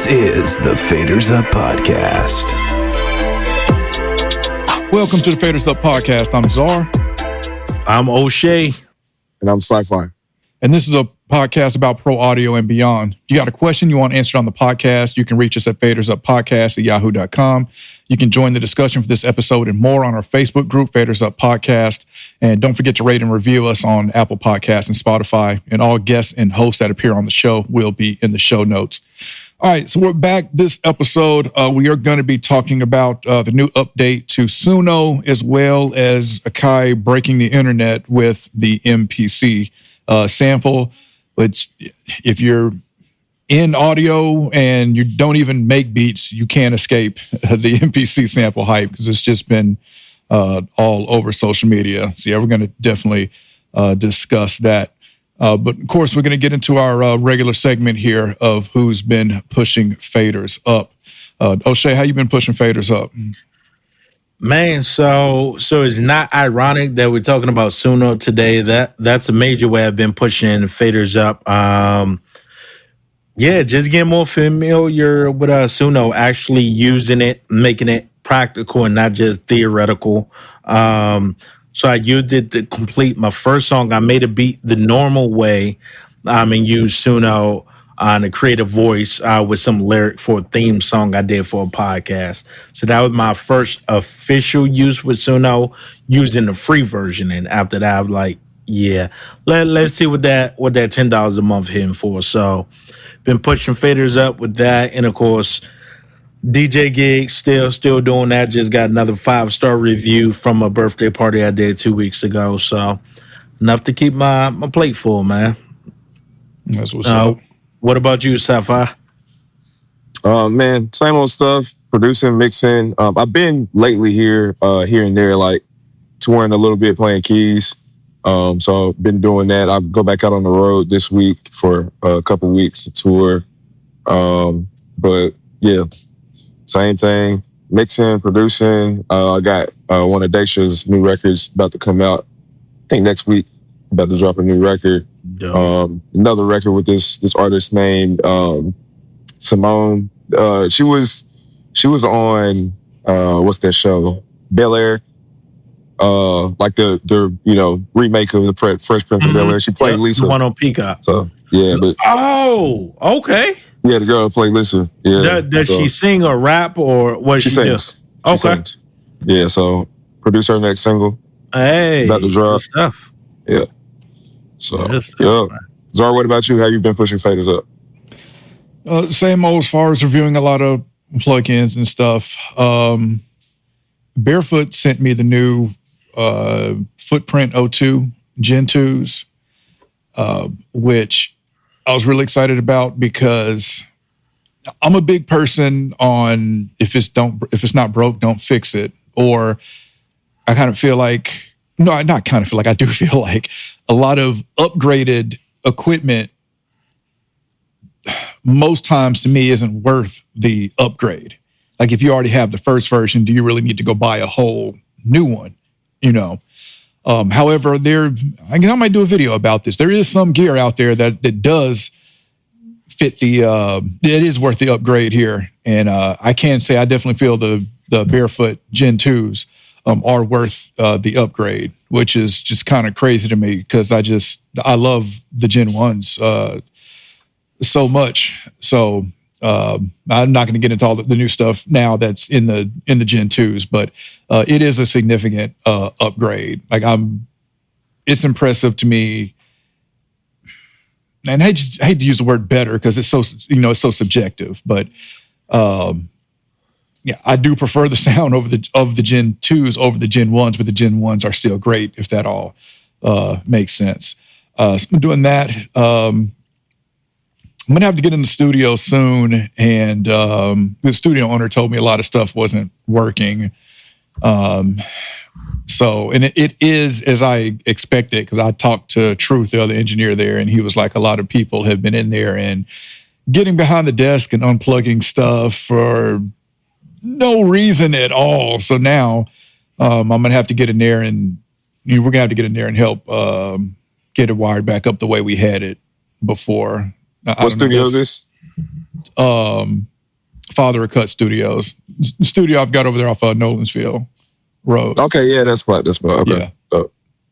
This is the Faders Up Podcast. Welcome to the Faders Up Podcast. I'm Czar. I'm O'Shea. And I'm Sci-Fi. And this is a podcast about pro audio and beyond. If you got a question you want answered on the podcast, you can reach us at fadersuppodcast@yahoo.com. You can join the discussion for this episode and more on our Facebook group, Faders Up Podcast. And don't forget to rate and review us on Apple Podcasts and Spotify. And all guests and hosts that appear on the show will be in the show notes. All right, so we're back this episode. We are going to be talking about the new update to Suno, as well as Akai breaking the internet with the MPC sample, which if you're in audio and you don't even make beats, you can't escape the MPC sample hype because it's just been all over social media. So yeah, we're going to definitely discuss that. But of course, we're going to get into our regular segment here of who's been pushing faders up. O'Shea, how you been pushing faders up? Man, so it's not ironic that we're talking about Suno today. That's a major way I've been pushing faders up. Yeah, just getting more familiar with Suno, actually using it, making it practical and not just theoretical. So I used it to complete my first song. I made a beat the normal way and used Suno to create a voice with some lyric for a theme song I did for a podcast. So that was my first official use with Suno, using the free version. And after that, I'm like, yeah, let's see what that $10 a month hitting for. So been pushing faders up with that. And of course, DJ gigs, still doing that. Just got another 5-star review from a birthday party I did 2 weeks ago. So enough to keep my plate full, man. That's what's up. What about you, Sci-Fi? Man, same old stuff. Producing, mixing. I've been lately here and there, like touring a little bit, playing keys. So I've been doing that. I'll go back out on the road this week for a couple weeks to tour. But yeah. Same thing, mixing, producing. I got one of Dacia's new records about to come out. I think next week, about to drop a new record. Another record with this artist named Simone. She was on what's that show? Bel Air. Like the remake of the Fresh Prince of Bel Air. She played Lisa. The one on Peacock. So yeah, but okay. Yeah, the girl who played Lisa. Yeah. Does she sing or rap or what she sings? Okay. She sings. Yeah, so produce her next single. Hey, it's about to drop. Good stuff. Yeah. So yeah. Czar, what about you? How you been pushing faders up? Same old as far as reviewing a lot of plugins and stuff. Barefoot sent me the new Footprint 02 Gen 2s, which I was really excited about because I'm a big person on if it's not broke, don't fix it. Or I kind of feel like, no, not kind of feel like, I do feel like a lot of upgraded equipment most times to me isn't worth the upgrade. Like if you already have the first version, do you really need to go buy a whole new one? However, I might do a video about this. There is some gear out there that does fit it is worth the upgrade here. And I can say I definitely feel the Barefoot Gen 2s are worth the upgrade, which is just kind of crazy to me because I love the Gen 1s so much. So I'm not going to get into all the new stuff now that's in the Gen 2s, but it is a significant upgrade. Like it's impressive to me. And I hate to use the word better because it's so subjective, but yeah, I do prefer the sound of the Gen 2s over the Gen 1s, but the Gen 1s are still great if that all makes sense. So I'm doing that. I'm going to have to get in the studio soon, and the studio owner told me a lot of stuff wasn't working. So it is as I expected, because I talked to Truth, the other engineer there, and he was like, a lot of people have been in there and getting behind the desk and unplugging stuff for no reason at all. So now I'm going to have to get in there and we're going to have to get in there and help get it wired back up the way we had it before. What studio is this? Father of Cut Studios. The studio I've got over there off of Nolensville Road. Okay, yeah, that's fine. Okay. Yeah.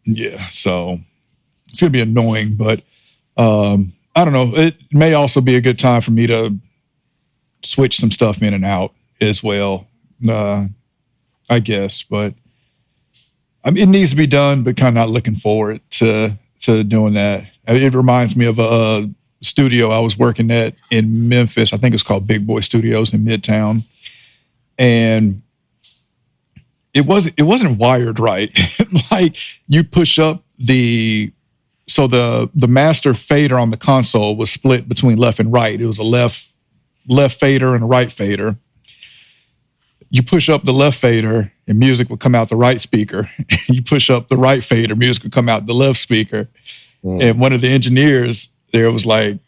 Yeah, so it's going to be annoying, but I don't know. It may also be a good time for me to switch some stuff in and out as well, I guess. But I mean, it needs to be done, but kind of not looking forward to doing that. It reminds me of a studio I was working at in Memphis. I think it's called Big Boy Studios in Midtown. And it wasn't wired right. Like you push up the master fader on the console was split between left and right. It was a left fader and a right fader. You push up the left fader and music would come out the right speaker. You push up the right fader, music would come out the left speaker. And one of the engineers there was like,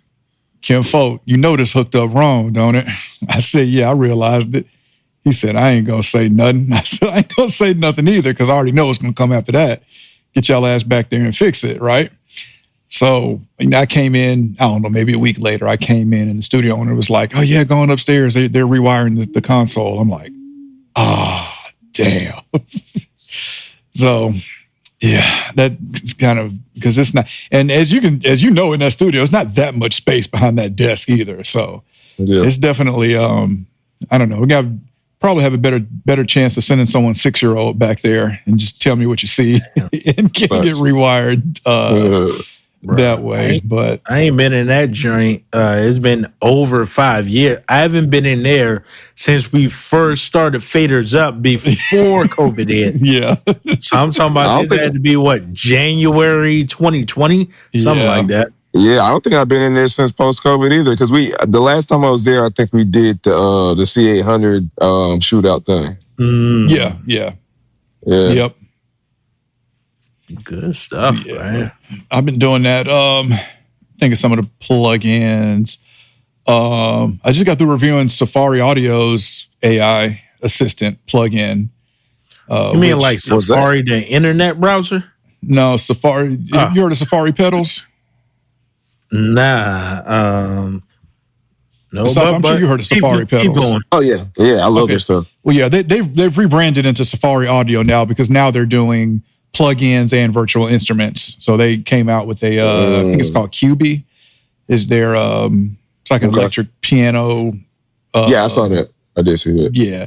Kim Folk, you know this hooked up wrong, don't it? I said, yeah, I realized it. He said, I ain't going to say nothing. I said, I ain't going to say nothing either because I already know what's going to come after that. Get y'all ass back there and fix it, right? So I came in, I don't know, maybe a week later, I came in and the studio owner was like, oh, yeah, going upstairs. They're rewiring the console. I'm like, damn. So, yeah, that's kind of, because it's not, and as you know, in that studio, it's not that much space behind that desk either. So it's definitely, I don't know, we got probably have a better chance of sending someone 6-year-old back there and just tell me what you see and get rewired that way. But I ain't been in that joint. It's been over 5 years. I haven't been in there since we first started Faders Up before COVID hit. Yeah. So I'm talking about this had to be January 2020, something like that. Yeah, I don't think I've been in there since post-COVID either. Because the last time I was there, I think we did the C800 shootout thing. Yeah. Yep. Good stuff, man. I've been doing that. Think of some of the plugins. I just got through reviewing Safari Audio's AI assistant plugin. You mean like Safari, the internet browser? No, Safari. You heard of Safari pedals? Nah. No, I'm sure you heard of Safari pedals. Keep going. Oh yeah, I love this stuff. Well, yeah, they've rebranded into Safari Audio now because now they're doing plugins and virtual instruments. So they came out with I think it's called QB. Is their it's like an electric piano. Yeah, I saw that. I did see that. Yeah.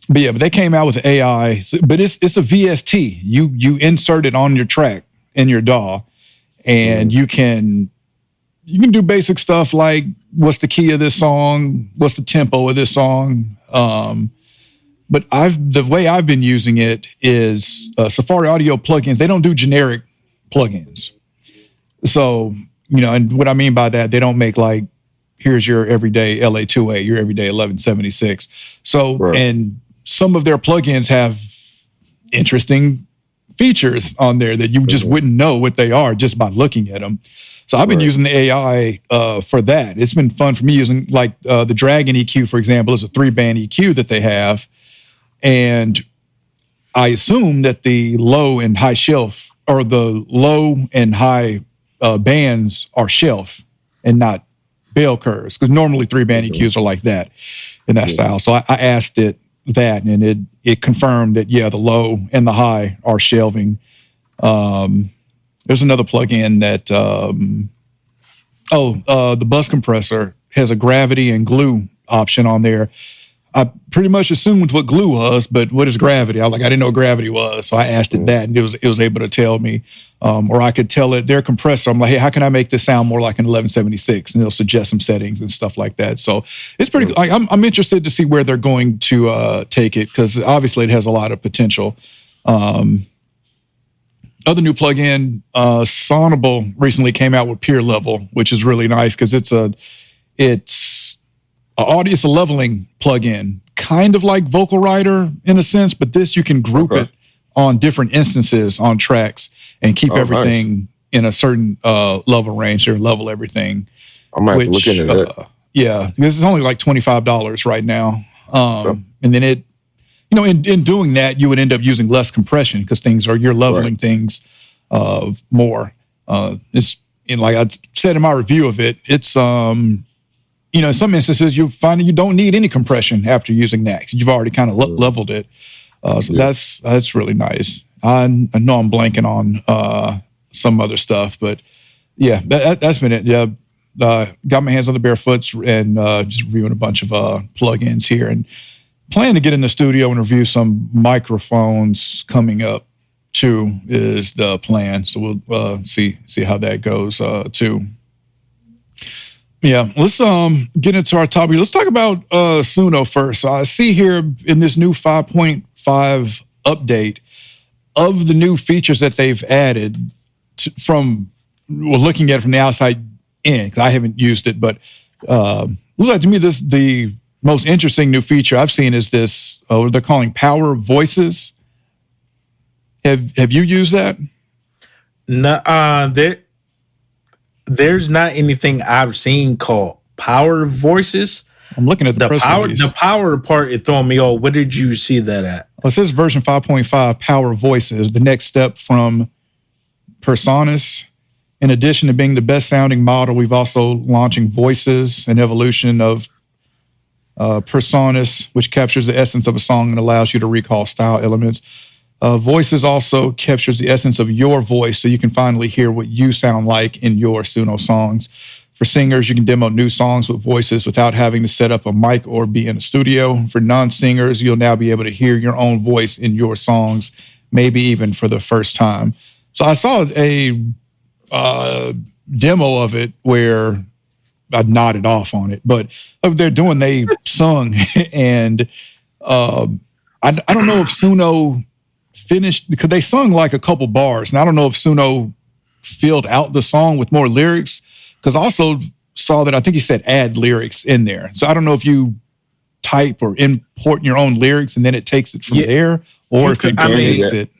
But they came out with AI, but it's a VST. You insert it on your track in your DAW, and you can do basic stuff like what's the key of this song, what's the tempo of this song. But the way I've been using it is Safari Audio plugins. They don't do generic plugins. So, and what I mean by that, they don't make like, here's your everyday LA2A, your everyday 1176. So, and some of their plugins have interesting features on there that you just wouldn't know what they are just by looking at them. So I've been using the AI for that. It's been fun for me using like the Dragon EQ, for example, is a 3-band EQ that they have. And I assume that the low and high shelf or the low and high bands are shelf and not bell curves, because normally 3-band EQs are like that in that style. So I asked it that, and it confirmed that, the low and the high are shelving. There's another plugin that, the bus compressor has a gravity and glue option on there. I pretty much assumed what glue was, but what is gravity? I didn't know what gravity was. So I asked it that, and it was able to tell me, or I could tell it their compressor. I'm like, hey, how can I make this sound more like an 1176? And it'll suggest some settings and stuff like that. So it's pretty, I'm interested to see where they're going to take it, because obviously it has a lot of potential. Other new plugin, Sonable recently came out with Peer Level, which is really nice because it's a audience leveling plugin, kind of like Vocal Writer in a sense, but this you can group it on different instances on tracks and keep everything in a certain level range or level everything. I might have to look into that. Yeah, because it's only like $25 right now. And then it, in doing that, you would end up using less compression because you're leveling things more. It's like I said in my review of it, it's in some instances, you find you don't need any compression after using Nax. You've already kind of leveled it. So that's really nice. I know I'm blanking on some other stuff, but yeah, that's been it. Yeah, got my hands on the Barefoots and just reviewing a bunch of plugins here, and plan to get in the studio and review some microphones coming up too. Is the plan. So we'll see how that goes too. Yeah, let's get into our topic. Let's talk about Suno first. So I see here in this new 5.5 update of the new features that they've added looking at it from the outside in, because I haven't used it, but looks like to me the most interesting new feature I've seen is this, what they're calling Power Voices. Have you used that? No, there's not anything I've seen called Power Voices. I'm looking at the press release. The power part is throwing me off. What did you see that at? Well, it says version 5.5 Power Voices, the next step from Personas. In addition to being the best sounding model, we've also launching Voices, an evolution of Personas, which captures the essence of a song and allows you to recall style elements. Voices also captures the essence of your voice, so you can finally hear what you sound like in your Suno songs. For singers, you can demo new songs with voices without having to set up a mic or be in a studio. For non-singers, you'll now be able to hear your own voice in your songs, maybe even for the first time. So I saw a demo of it where I nodded off on it, but they sung, and I don't know if Suno finished, because they sung like a couple bars, and I don't know if Suno filled out the song with more lyrics, because I also saw that I think he said add lyrics in there. So I don't know if you type or import your own lyrics and then it takes it from there, or if it creates it.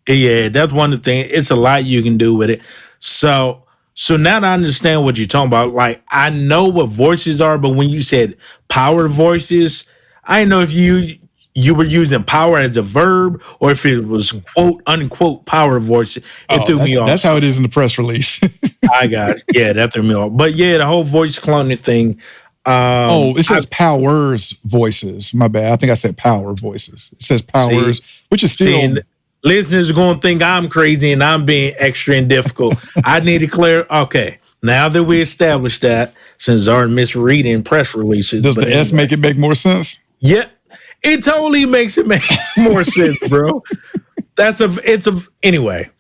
Yeah, that's one of the things. It's a lot you can do with it. So now that I understand what you're talking about, like I know what voices are, but when you said power voices, I didn't know if you were using power as a verb or if it was quote unquote power voice. It threw me off. That's how it is in the press release. I got it. Yeah, that threw me off. But yeah, the whole voice cloning thing. It says powers voices. My bad. I think I said power voices. It says powers, which is still. Listeners are going to think I'm crazy and I'm being extra and difficult. I need to clear. Okay. Now that we established that, since our misreading press releases. Does the S make it make more sense? Yeah. It totally makes it make more sense, bro. Anyway,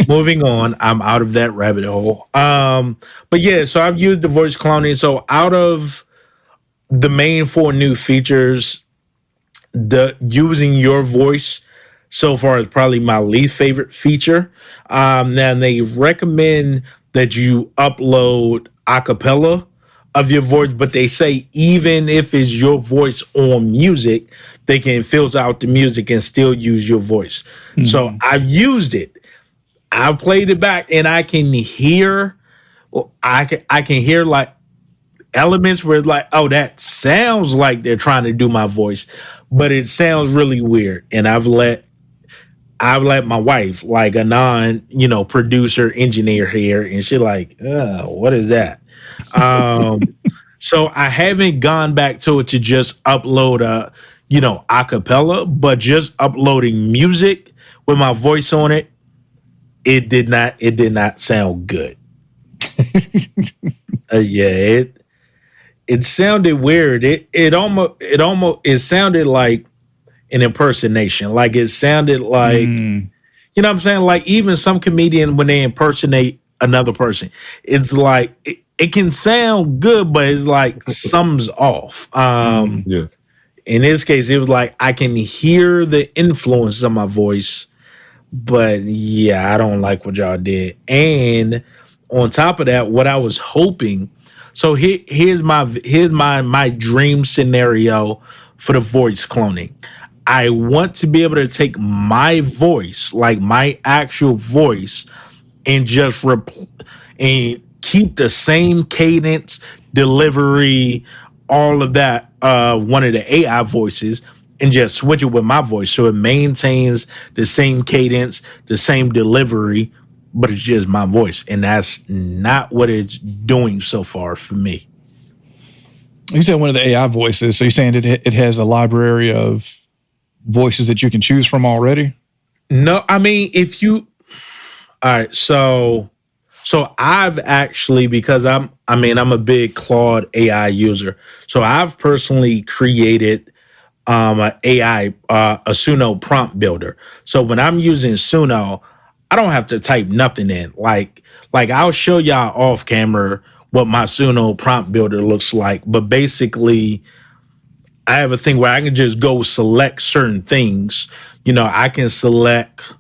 moving on. I'm out of that rabbit hole. But yeah, so I've used the voice cloning. So out of the main 4 new features, the using your voice so far is probably my least favorite feature. Now they recommend that you upload a cappella of your voice, but they say even if it's your voice on music, they can filter out the music and still use your voice. Mm-hmm. So I've used it. I've played it back and I can hear like elements where it's like, oh, that sounds like they're trying to do my voice, but it sounds really weird. And I've let my wife, like a producer engineer here, and she like, what is that? So I haven't gone back to it to just upload a cappella, but just uploading music with my voice on it, it did not sound good. It sounded weird. It sounded like an impersonation. Like it sounded like, you know what I'm saying? Like even some comedian, when they impersonate another person, it's like, it can sound good, but it's like something's off. In this case, it was like, I can hear the influence of my voice, but yeah, I don't like what y'all did. And on top of that, what I was hoping, so here's my dream scenario for the voice cloning. I want to be able to take my voice, like my actual voice, and just and keep the same cadence, delivery, all of that, one of the AI voices, and just switch it with my voice so it maintains the same cadence, the same delivery, but it's just my voice. And that's not what it's doing so far for me. You said one of the AI voices. So you're saying it has a library of voices that you can choose from already? No, I mean, all right, so I've actually, because I'm a big Claude AI user. So I've personally created an AI, a Suno prompt builder. So when I'm using Suno, I don't have to type nothing in. Like I'll show y'all off camera what my Suno prompt builder looks like. But basically, I have a thing where I can just go select certain things. I can select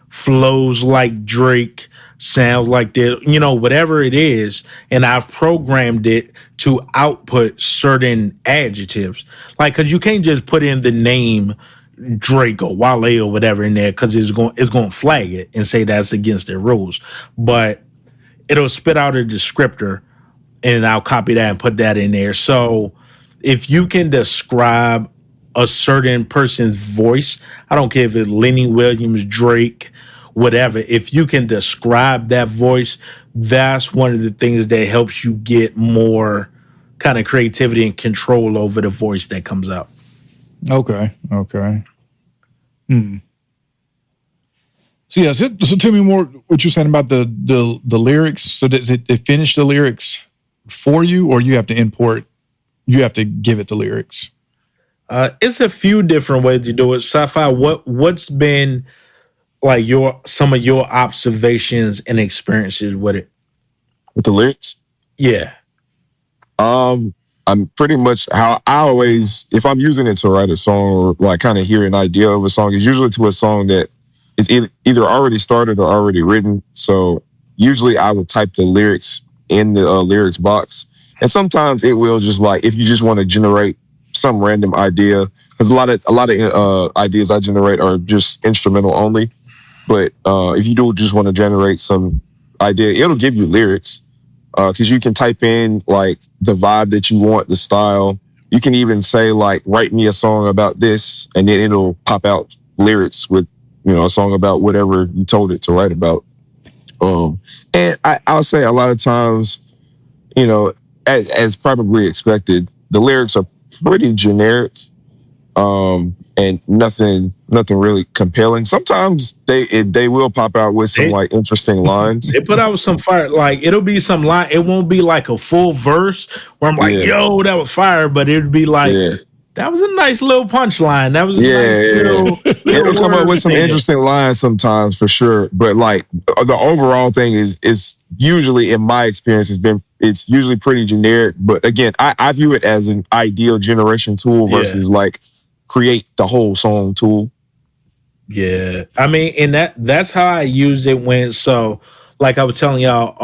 flows like Drake, sounds like that, whatever it is. And I've programmed it to output certain adjectives. Like, cause you can't just put in the name Drake or Wale or whatever in there, cause it's going to flag it and say that's against their rules. But it'll spit out a descriptor and I'll copy that and put that in there. So if you can describe a certain person's voice, I don't care if it's Lenny Williams, Drake, whatever, if you can describe that voice, that's one of the things that helps you get more kind of creativity and control over the voice that comes out. Okay. So so tell me more what you're saying about the lyrics. So does it finish the lyrics for you, or you have to give it the lyrics? It's a few different ways to do it. Sci-Fi, what's been like some of your observations and experiences with it? With the lyrics? Yeah. I'm pretty much how I always, if I'm using it to write a song or like kind of hear an idea of a song, it's usually to a song that is either already started or already written. So usually I would type the lyrics in the lyrics box. And sometimes it will just like, if you just want to generate some random idea, because a lot of ideas I generate are just instrumental only. But if you do just want to generate some idea, it'll give you lyrics, because you can type in like the vibe that you want, the style. You can even say like, write me a song about this, and then it'll pop out lyrics with, a song about whatever you told it to write about. And I'll say a lot of times, as probably expected, the lyrics are pretty generic. And nothing really compelling. Sometimes they will pop out with some like interesting lines. They put out some fire, like it'll be some line. It won't be like a full verse where I'm like, yo, that was fire, but it'd be like, that was a nice little punchline. That was a nice little it'll come up with some interesting lines sometimes for sure. But like the overall thing is usually, in my experience, it's usually pretty generic. But again, I view it as an ideal generation tool versus like create the whole song tool. Yeah. I mean, and that's how I used it like I was telling y'all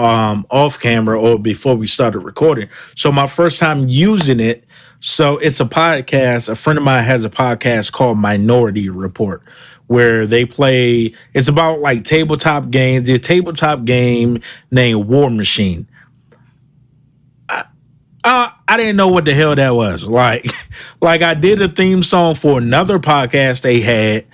off camera or before we started recording. So my first time using it, so it's a podcast. A friend of mine has a podcast called Minority Report, where they play, it's about like tabletop games. There's a tabletop game named War Machine. I didn't know what the hell that was. Like I did a theme song for another podcast they had,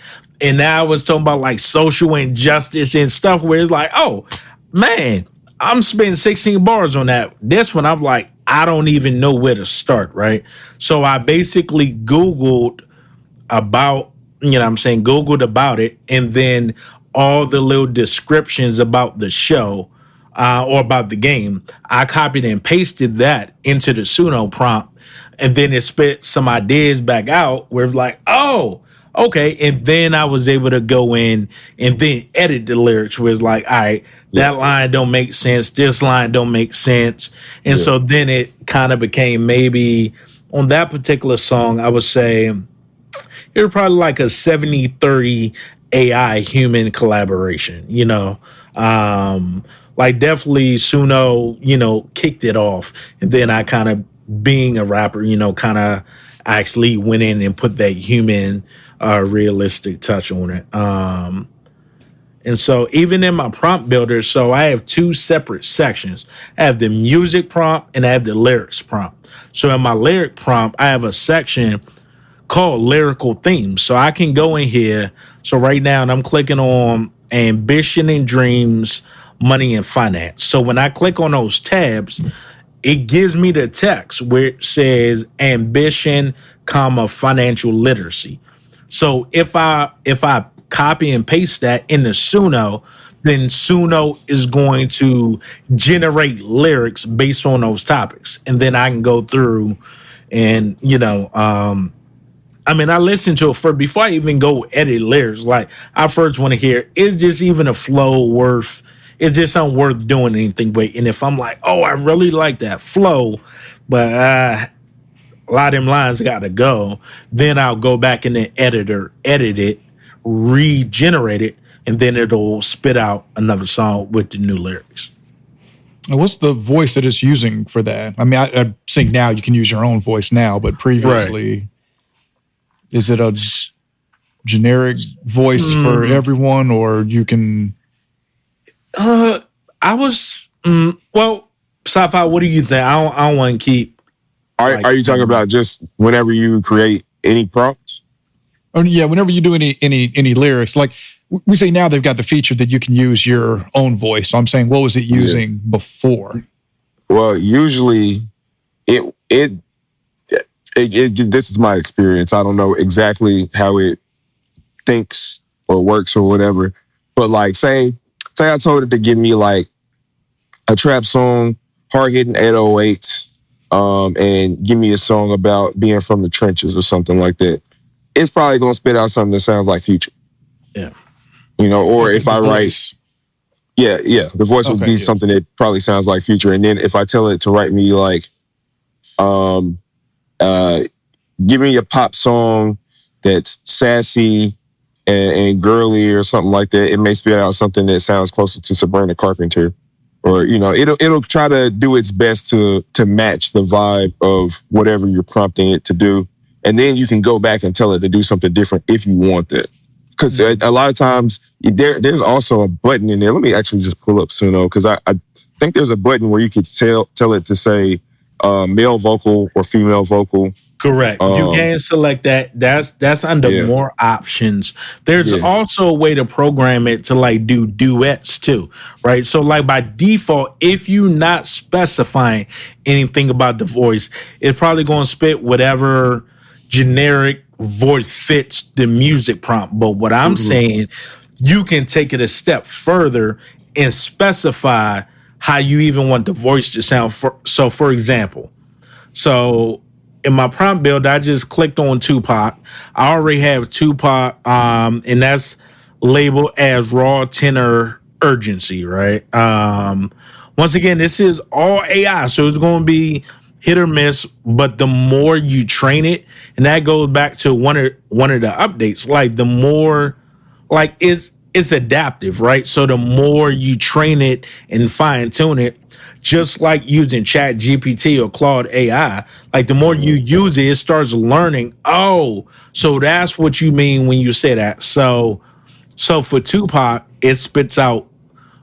and now I was talking about like social injustice and stuff where it's like, oh man, I'm spending 16 bars on that. This one, I'm like, I don't even know where to start, right? So I basically Googled about, Googled about it, and then all the little descriptions about the show or about the game, I copied and pasted that into the Suno prompt, and then it spit some ideas back out where it's like, oh, okay. And then I was able to go in and then edit the lyrics where it's like, all right, that line don't make sense. This line don't make sense. And so then it kind of became, maybe on that particular song, I would say it was probably like a 70-30 AI human collaboration, like definitely Suno, kicked it off. And then I kind of, being a rapper, kind of actually went in and put that human realistic touch on it. And so even in my prompt builder, so I have two separate sections. I have the music prompt and I have the lyrics prompt. So in my lyric prompt, I have a section called lyrical themes. So I can go in here. So right now, and I'm clicking on ambition and dreams, money and finance. So when I click on those tabs, it gives me the text where it says ambition, comma, financial literacy. So if I copy and paste that into Suno, then Suno is going to generate lyrics based on those topics. And then I can go through and, I listen to it first before I even go edit lyrics. Like, I first want to hear, is just even a flow worth, is just something worth doing anything with? And if I'm like, oh, I really like that flow, but a lot of them lines got to go, then I'll go back in the editor, edit it, regenerate it, and then it'll spit out another song with the new lyrics. And what's the voice that it's using for that? I mean, I think now you can use your own voice now, but previously... Right. Is it a generic voice for everyone, or you can? Well, Sci-Fi, what do you think? I don't want to keep. Are you talking about just whenever you create any prompts? Oh yeah, whenever you do any lyrics, like we say now they've got the feature that you can use your own voice. So I'm saying, what was it using before? Well, usually this is my experience. I don't know exactly how it thinks or works or whatever. But like, say I told it to give me like a trap song, hard hitting 808, and give me a song about being from the trenches or something like that. It's probably gonna spit out something that sounds like Future. Yeah. Or if I write, the voice would be something that probably sounds like Future. And then if I tell it to write me like, give me a pop song that's sassy and girly or something like that, it may spit out something that sounds closer to Sabrina Carpenter, or it'll try to do its best to match the vibe of whatever you're prompting it to do, and then you can go back and tell it to do something different if you want that. Because a lot of times there's also a button in there. Let me actually just pull up Suno, because I think there's a button where you could tell it to say male vocal or female vocal. Correct. You can select that. That's under more options. There's also a way to program it to like do duets too, right? So like by default, if you're not specifying anything about the voice, it's probably going to spit whatever generic voice fits the music prompt. But what I'm saying, you can take it a step further and specify how you even want the voice to sound. So for example, in my prompt build, I just clicked on Tupac. I already have Tupac, and that's labeled as raw tenor urgency, right? Once again, this is all AI, so it's going to be hit or miss. But the more you train it, and that goes back to one of the updates, like the more, like it's adaptive, right? So the more you train it and fine tune it, just like using Chat GPT or Claude AI, like the more you use it, it starts learning, oh, so that's what you mean when you say that. So for Tupac, it spits out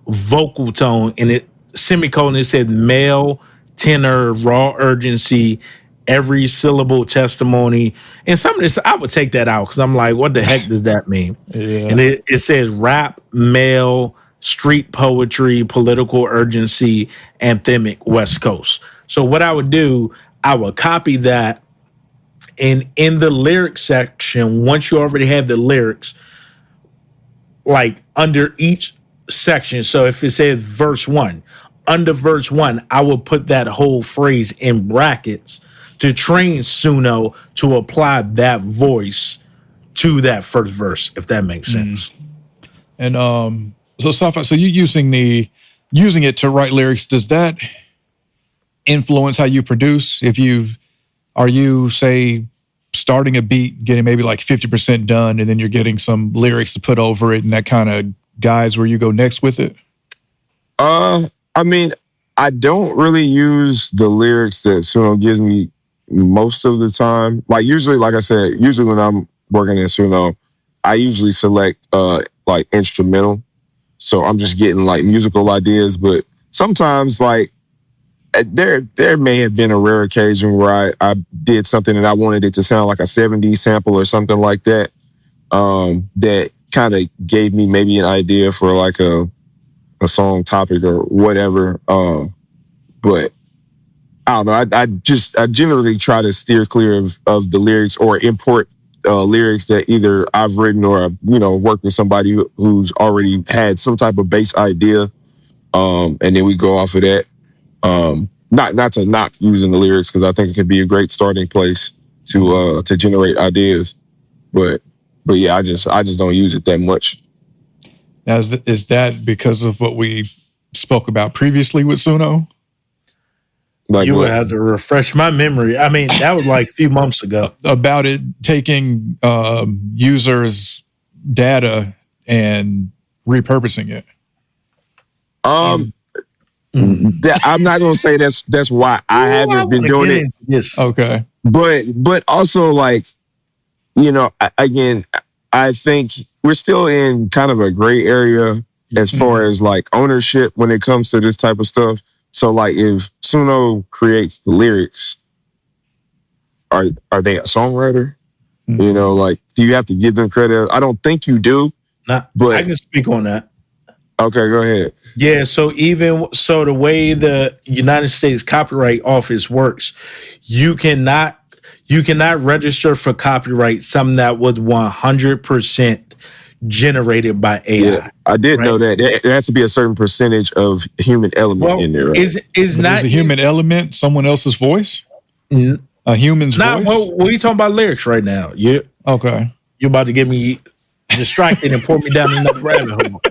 vocal tone, and it semicolon, it said male, tenor, raw urgency, every syllable testimony. And some of this, I would take that out because I'm like, what the heck does that mean? Yeah. And it says rap, male, street poetry, political urgency, anthemic, West Coast. So what I would do, I would copy that, and in the lyric section, once you already have the lyrics, like under each section, so if it says verse 1, under verse 1, I will put that whole phrase in brackets to train Suno to apply that voice to that first verse, if that makes sense. And so you using it to write lyrics, does that influence how you produce? Are you say starting a beat, getting maybe like 50% done, and then you're getting some lyrics to put over it, and that kind of guides where you go next with it? I mean, I don't really use the lyrics that Suno gives me most of the time. Like usually, like I said, when I'm working in Suno, I usually select like instrumental. So I'm just getting like musical ideas, but sometimes like there may have been a rare occasion where I did something and I wanted it to sound like a 70s sample or something like that. That kind of gave me maybe an idea for like a song topic or whatever. But I don't know. I generally try to steer clear of the lyrics or import lyrics that either I've written or worked with somebody who's already had some type of base idea, and then we go off of that. Not to knock using the lyrics, because I think it could be a great starting place to generate ideas, but yeah, I just don't use it that much. Now, is that because of what we spoke about previously with Suno? Like you would have to refresh my memory. I mean, that was like a few months ago. About it taking users' data and repurposing it. I'm not gonna say that's why I haven't been doing it. Yes. Okay. But also, like, again, I think we're still in kind of a gray area as far as like ownership when it comes to this type of stuff. So, like, if Suno creates the lyrics, are they a songwriter? Like, do you have to give them credit? I don't think you do. But I can speak on that. Okay, go ahead. Yeah, so the way the United States Copyright Office works, you cannot register for copyright something that was 100% generated by AI. Yeah, I did know that. There has to be a certain percentage of human element in there. Right? Is a human element someone else's voice? A human's voice? What are you talking about lyrics right now? Okay. You're about to get me distracted and pour me down another rabbit hole.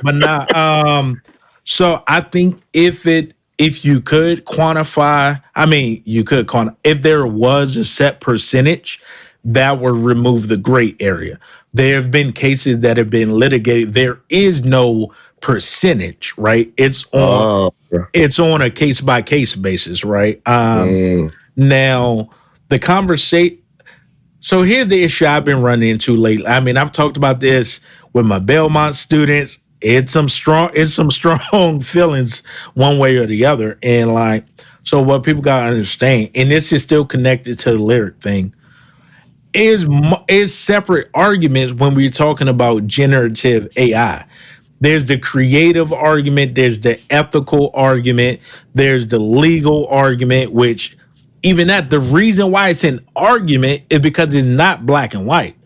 But now, so I think if you could quantify, if there was a set percentage, that would remove the gray area. There have been cases that have been litigated. There is no percentage, right? It's on a case by case basis, right? Now the conversation. So here's the issue I've been running into lately. I mean, I've talked about this with my Belmont students. It's some strong feelings one way or the other. And like, so what people gotta understand, and this is still connected to the lyric thing, is separate arguments when we're talking about generative AI. There's the creative argument, there's the ethical argument, there's the legal argument, which even that, the reason why it's an argument is because it's not black and white.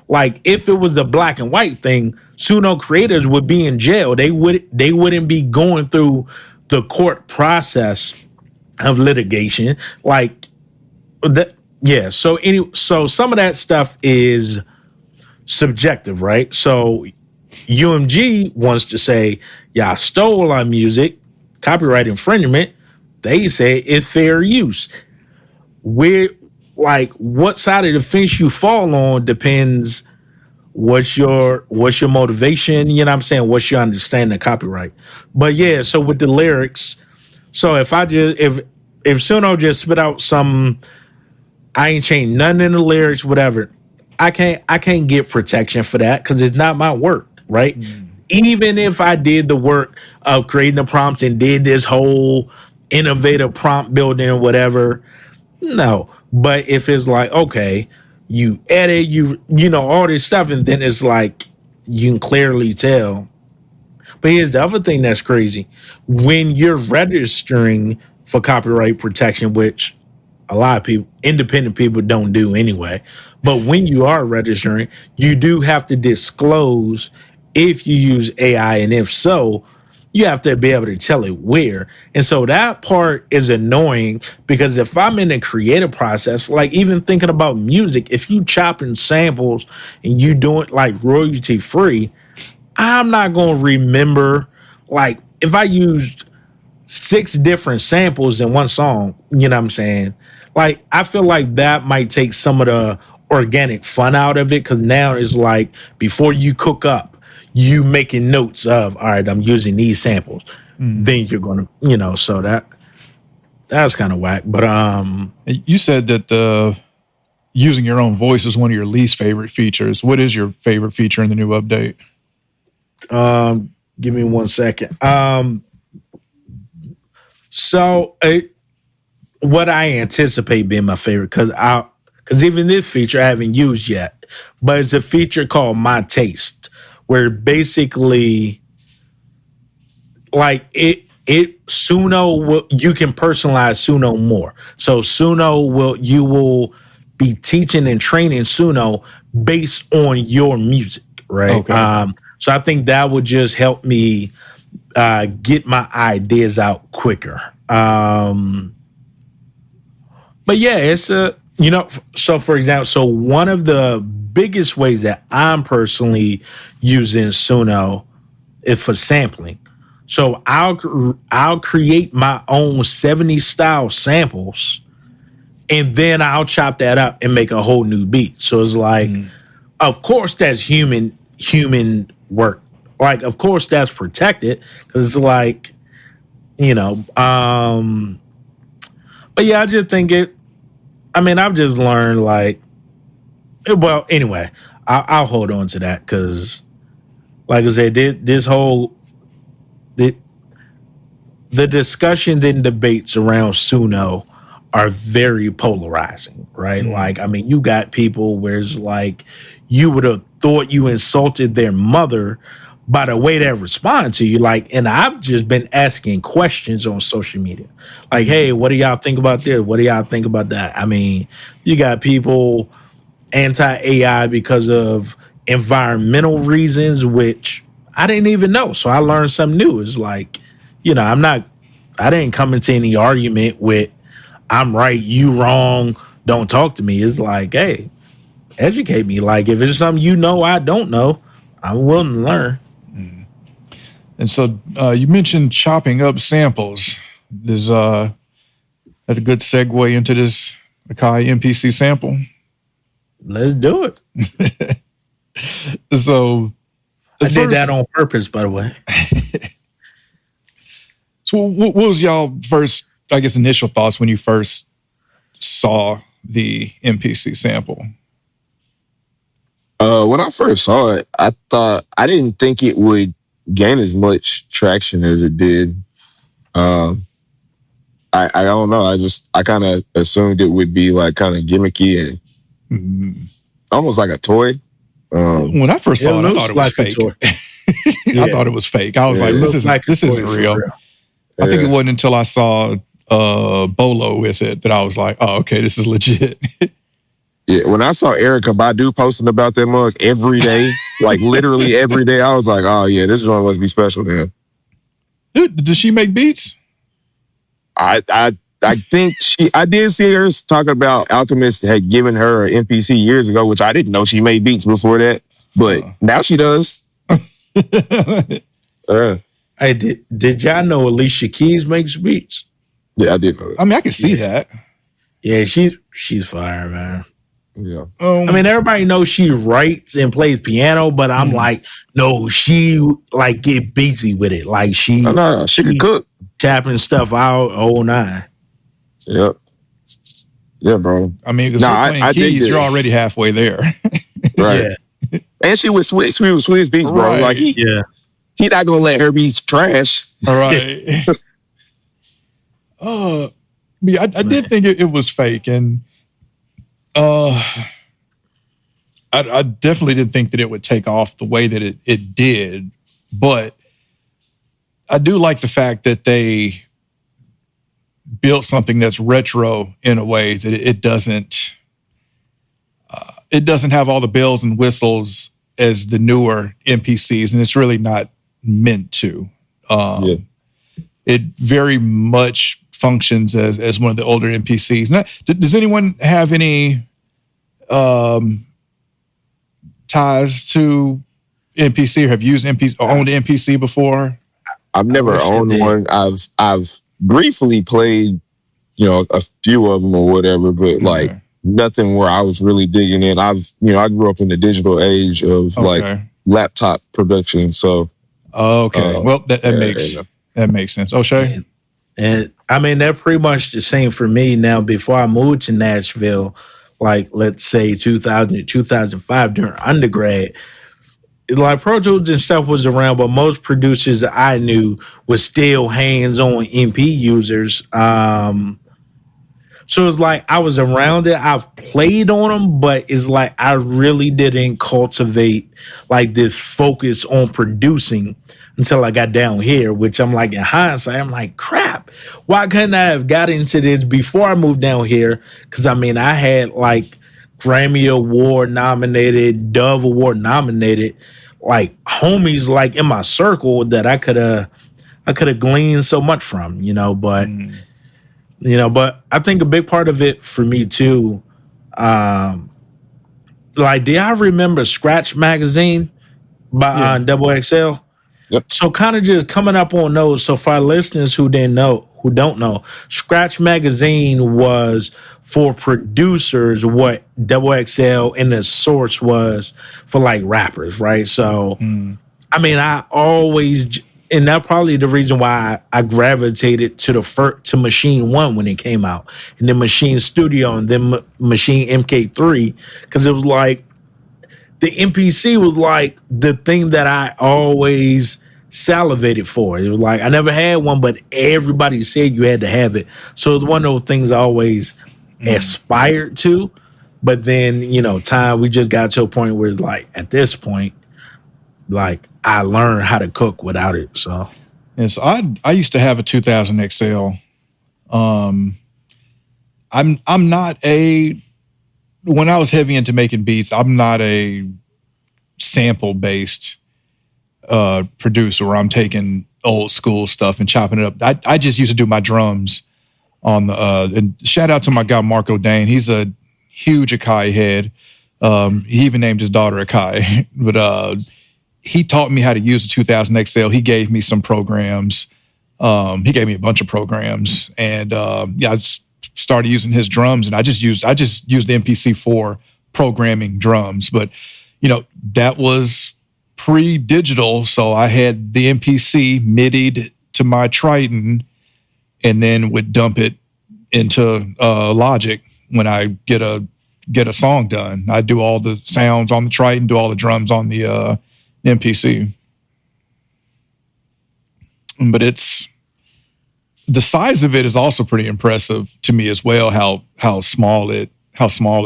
Like, if it was a black and white thing, Suno creators would be in jail. They wouldn't be going through the court process of litigation. Like that, yeah. So some of that stuff is subjective, right? So UMG wants to say, y'all stole our music, copyright infringement. They say it's fair use. We're like, what side of the fence you fall on depends. What's your motivation? You know what I'm saying? What's your understanding of copyright? But yeah, so with the lyrics, so if Suno just spit out some, I ain't changed nothing in the lyrics, whatever, I can't get protection for that because it's not my work, right? Even if I did the work of creating the prompts and did this whole innovative prompt building or whatever, no. But if it's like, okay, you edit, you know, all this stuff, and then it's like, you can clearly tell. But here's the other thing that's crazy. When you're registering for copyright protection, which a lot of people, independent people, don't do anyway, but when you are registering, you do have to disclose if you use AI, and if so, you have to be able to tell it where. And so that part is annoying, because if I'm in the creative process, like even thinking about music, if you chopping samples and you doing like royalty free, I'm not going to remember, like if I used 6 different samples in one song, you know what I'm saying? Like, I feel like that might take some of the organic fun out of it, because now it's like, before you cook up, you making notes of, all right, I'm using these samples. Then you're going to, so that's kind of whack. But you said that using your own voice is one of your least favorite features. What is your favorite feature in the new update? Give me 1 second. What I anticipate being my favorite, because even this feature I haven't used yet, but it's a feature called My Taste, where basically, like, you can personalize Suno more. So you will be teaching and training Suno based on your music, right? Okay. So I think that would just help me get my ideas out quicker. But yeah, it's so for example, so one of the biggest ways that I'm personally using Suno is for sampling. So I'll create my own 70s style samples, and then I'll chop that up and make a whole new beat. So it's like, of course, that's human work. Like, of course, that's protected because it's like, but yeah, I just think I've just learned like, well, anyway, I'll hold on to that because, like I said, the discussions and debates around Suno are very polarizing, right? Like, you got people where it's like you would have thought you insulted their mother by the way they respond to you. Like, and I've just been asking questions on social media. Like, hey, what do y'all think about this? What do y'all think about that? You got people anti-AI because of environmental reasons, which I didn't even know. So I learned something new. It's like, I didn't come into any argument with I'm right, you wrong, don't talk to me. It's like, hey, educate me. Like, if it's something I don't know, I'm willing to learn. And so you mentioned chopping up samples. Is that a good segue into this Akai MPC sample? Let's do it. So I did that on purpose, by the way. So what was y'all first, I guess, initial thoughts when you first saw the MPC sample? When I first saw it, I didn't think it would gain as much traction as it did. I don't know. I kind of assumed it would be like kind of gimmicky and almost like a toy. When I first saw it, I thought it was fake. I thought it was fake. I was like, this isn't real. I think it wasn't until I saw Bolo with it that I was like, oh, okay, this is legit. Yeah, when I saw Erykah Badu posting about that mug every day, like literally every day, I was like, oh yeah, this joint must be special, man. Dude, does she make beats? I think I did see her talking about Alchemist had given her an MPC years ago, which I didn't know she made beats before that, but now she does. Hey, did y'all know Alicia Keys makes beats? Yeah, I did know that. I can see that. Yeah, she's fire, man. Yeah. Everybody knows she writes and plays piano, but I'm like, no, she like get busy with it. Like she can cook, tapping stuff out. Oh, nine. Yep. Yeah, bro. Because playing keys, you're already halfway there. Right. Yeah. And she was sweet beats, bro. Right. Like he not gonna let her be trash. All right. I did think it was fake, and I definitely didn't think that it would take off the way that it did. But I do like the fact that they built something that's retro in a way that it doesn't have all the bells and whistles as the newer MPCs, and it's really not meant to. It very much functions as one of the older MPCs. Now, does anyone have any ties to MPC or have used MPC or owned MPC before? I've never owned one. I've briefly played, a few of them or whatever, but like nothing where I was really digging in. I grew up in the digital age of like laptop production. So well that makes sense. O'Shea? And they're pretty much the same for me now. Before I moved to Nashville, like let's say 2000 2005 during undergrad, like Pro Tools and stuff was around, but most producers that I knew were still hands-on MP users. So it's like I was around it. I've played on them, but it's like I really didn't cultivate like this focus on producing until I got down here, which I'm like, in hindsight, I'm like, crap, why couldn't I have got into this before I moved down here? Because I mean, I had like Grammy Award nominated, Dove Award nominated, like homies like in my circle that I could have gleaned so much from, but but I think a big part of it for me too, like, do y'all remember Scratch Magazine by Double XL? Yep. So kind of just coming up on those. So for our listeners who don't know, Scratch Magazine was for producers what Double XL and the Source was for like rappers, right? So I mean, I always, and that's probably the reason why I gravitated to Machine 1 when it came out, and then Machine Studio, and then Machine MK3, because it was like the MPC was like the thing that I always salivated for. It was like I never had one, but everybody said you had to have it. So it was one of those things I always aspired to. But then, time, we just got to a point where it's like, at this point, like I learned how to cook without it. So yes, I used to have a 2000 XL. I'm not when I was heavy into making beats, I'm not a sample based producer where I'm taking old school stuff and chopping it up. I just used to do my drums on the and shout out to my guy Marco Dane. He's a huge Akai head. He even named his daughter Akai. But he taught me how to use the 2000 XL. He gave me some programs. He gave me a bunch of programs, and I just started using his drums. And I just used the MPC for programming drums. But that was pre-digital, so I had the MPC MIDI'd to my Triton, and then would dump it into Logic when I get a song done. I do all the sounds on the Triton, do all the drums on the MPC. But the size of it is also pretty impressive to me as well. How small it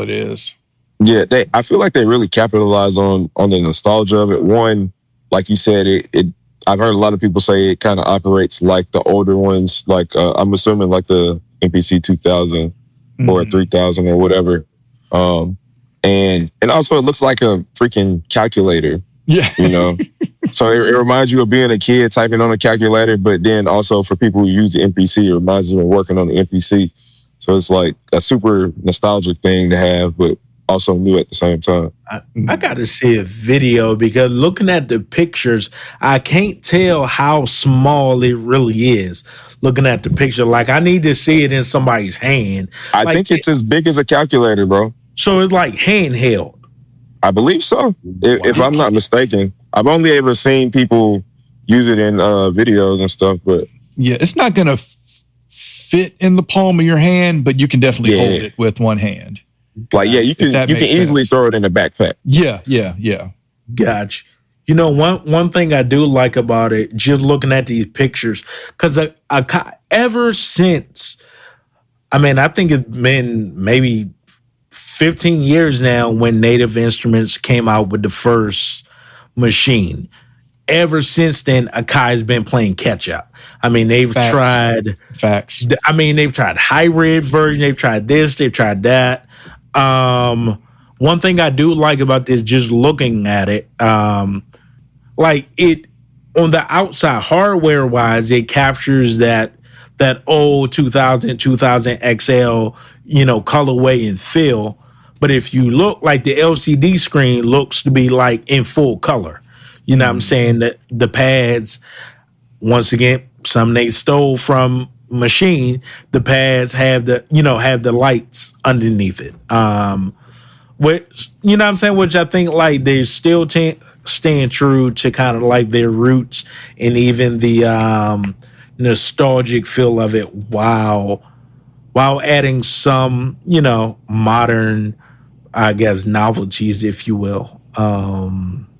is. Yeah, I feel like they really capitalize on the nostalgia of it. One, like you said, it I've heard a lot of people say it kind of operates like the older ones, like I'm assuming like the MPC 2000 or 3000 or whatever. And also it looks like a freaking calculator. Yeah. So it reminds you of being a kid typing on a calculator, but then also for people who use the MPC, it reminds you of working on the MPC. So it's like a super nostalgic thing to have, but also new at the same time. I got to see a video, because looking at the pictures, I can't tell how small it really is. Looking at the picture, like I need to see it in somebody's hand. I think it's as big as a calculator, bro. So it's like handheld. I believe so. If I'm not mistaken, I've only ever seen people use it in videos and stuff, but yeah, it's not gonna fit in the palm of your hand, but you can definitely hold it with one hand. Like, you can easily throw it in a backpack. Yeah. Gotcha. One thing I do like about it, just looking at these pictures, because ever since, I think it's been maybe 15 years now when Native Instruments came out with the first machine. Ever since then, Akai's been playing catch up. They've tried facts. They've tried hybrid version. They've tried this. They've tried that. One thing I do like about this, just looking at it, like it on the outside, hardware wise, it captures that old 2000 XL, colorway and feel. But if you look, like the LCD screen looks to be like in full color. You know what I'm saying? That the pads, once again, some they stole from Machine. The pads have the lights underneath it. Which, you know what I'm saying? Which I think like they're still staying true to kind of like their roots and even the nostalgic feel of it while adding some, modern, I guess, novelties, if you will.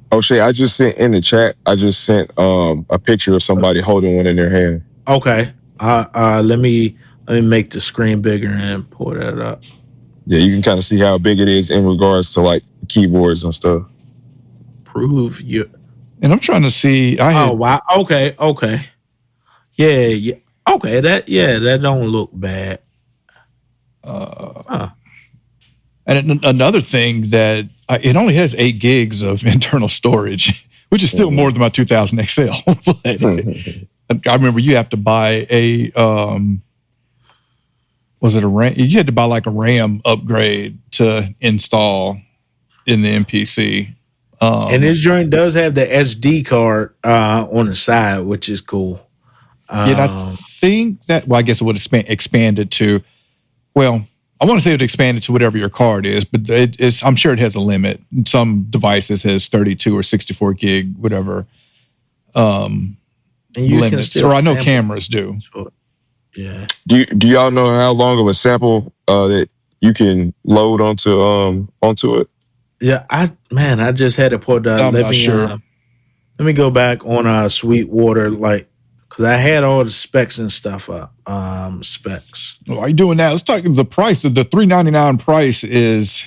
Oh shit, I just sent in the chat, a picture of somebody holding one in their hand. Okay. Let me Let me make the screen bigger and pull that up. Yeah, you can kind of see how big it is in regards to like keyboards and stuff. Prove you. And I'm trying to see. Oh wow. Okay. Yeah. Okay. That don't look bad. And another thing that it only has 8 gigs of internal storage, which is still more than my 2000 XL. But I remember you have to buy a was it a RAM? You had to buy like a RAM upgrade to install in the MPC. And this joint does have the SD card on the side, which is cool. And I think that, well, I guess it would have expanded to, well, I want to say it expanded to whatever your card is, but I'm sure it has a limit. Some devices has 32 or 64 gig, whatever limits. Or I know cameras do. Yeah. Do y'all know how long of a sample that you can load onto it? Yeah, I just had to put. I'm not sure. Let me go back on Sweetwater, like, because I had all the specs and stuff up. Specs. Why are you doing that? Let's talk the price. The $399 price is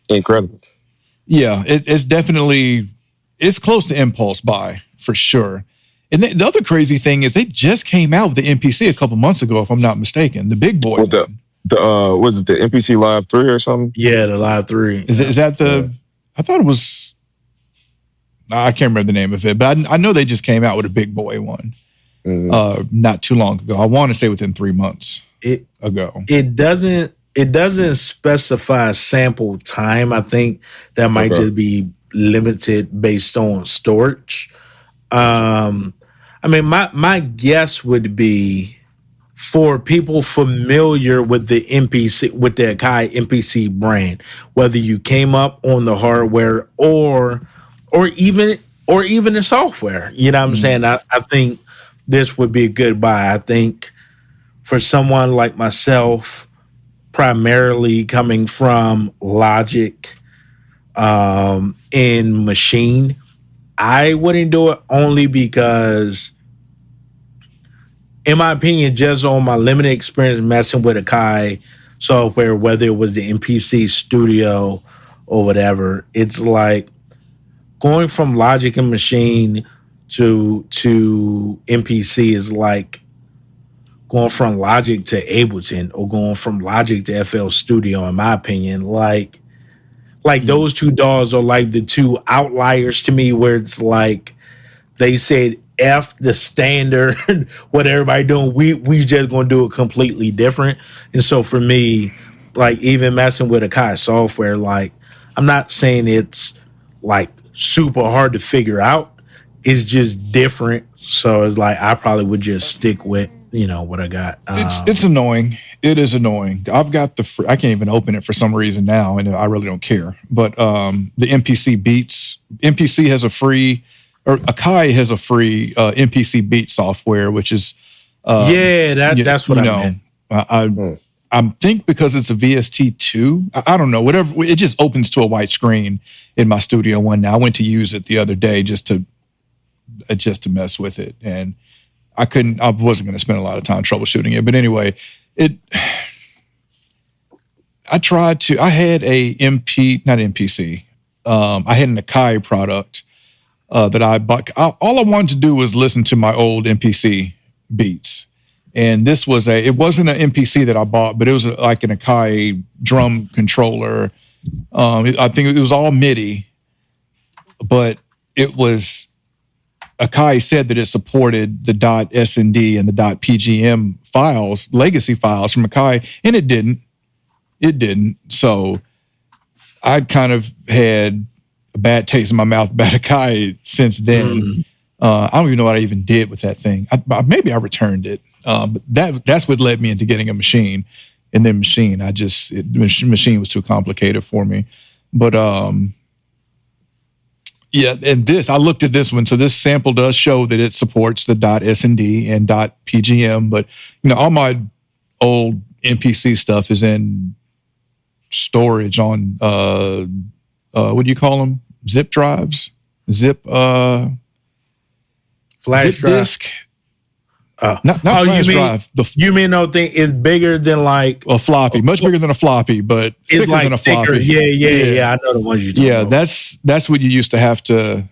incredible. Yeah, it's definitely, it's close to impulse buy for sure. And the other crazy thing is they just came out with the MPC a couple months ago, if I'm not mistaken. The big boy. Was it the MPC Live 3 or something? Yeah, the Live 3. Is that the? I thought it was. I can't remember the name of it, but I know they just came out with a big boy one not too long ago. I want to say within 3 months ago. It doesn't specify sample time. I think that might just be limited based on storage. I mean, my guess would be for people familiar with the MPC, with the Akai MPC brand, whether you came up on the hardware or even the software. You know what I'm saying? I think this would be a good buy. I think for someone like myself, primarily coming from Logic in Machine, I wouldn't do it only because, in my opinion, just on my limited experience messing with Akai software, whether it was the MPC Studio or whatever, it's like going from Logic and Machine to MPC is like going from Logic to Ableton or going from Logic to FL Studio, in my opinion. Like those two DAWs are like the two outliers to me, where it's like they said F the standard, what everybody doing, we just gonna do it completely different. And so for me, like even messing with Akai software, like I'm not saying it's like super hard to figure out. It's just different. So it's like I probably would just stick with what I got. It's annoying. It is annoying. I've got I can't even open it for some reason now, and I really don't care. But the MPC Beats, MPC has a free, or Akai has a free MPC Beat software, which is that's what I meant. I think because it's a VST2, I don't know, whatever. It just opens to a white screen in my Studio One now. I went to use it the other day just to mess with it, and I wasn't going to spend a lot of time troubleshooting it. But anyway, I had a not MPC. I had an Akai product that I bought. All I wanted to do was listen to my old MPC beats. And this was it wasn't an MPC that I bought, but it was like an Akai drum controller. I think it was all MIDI, but it was, Akai said that it supported the .SND and the .pgm files, legacy files from Akai, and it didn't. It didn't. So I'd kind of had a bad taste in my mouth about Akai since then. I don't even know what I even did with that thing. Maybe I returned it. But that's what led me into getting a Machine. And then Machine, Machine was too complicated for me. But yeah, and I looked at this one. So this sample does show that it supports the .SND and .pgm, but all my old MPC stuff is in storage on what do you call them? Zip drives? Flash zip drive. disk. Not flash drive. You mean no thing is bigger than like a floppy, much bigger than a floppy, but it's thicker like than a thicker. floppy. Yeah. I know the ones you talking about. That's what you used to have to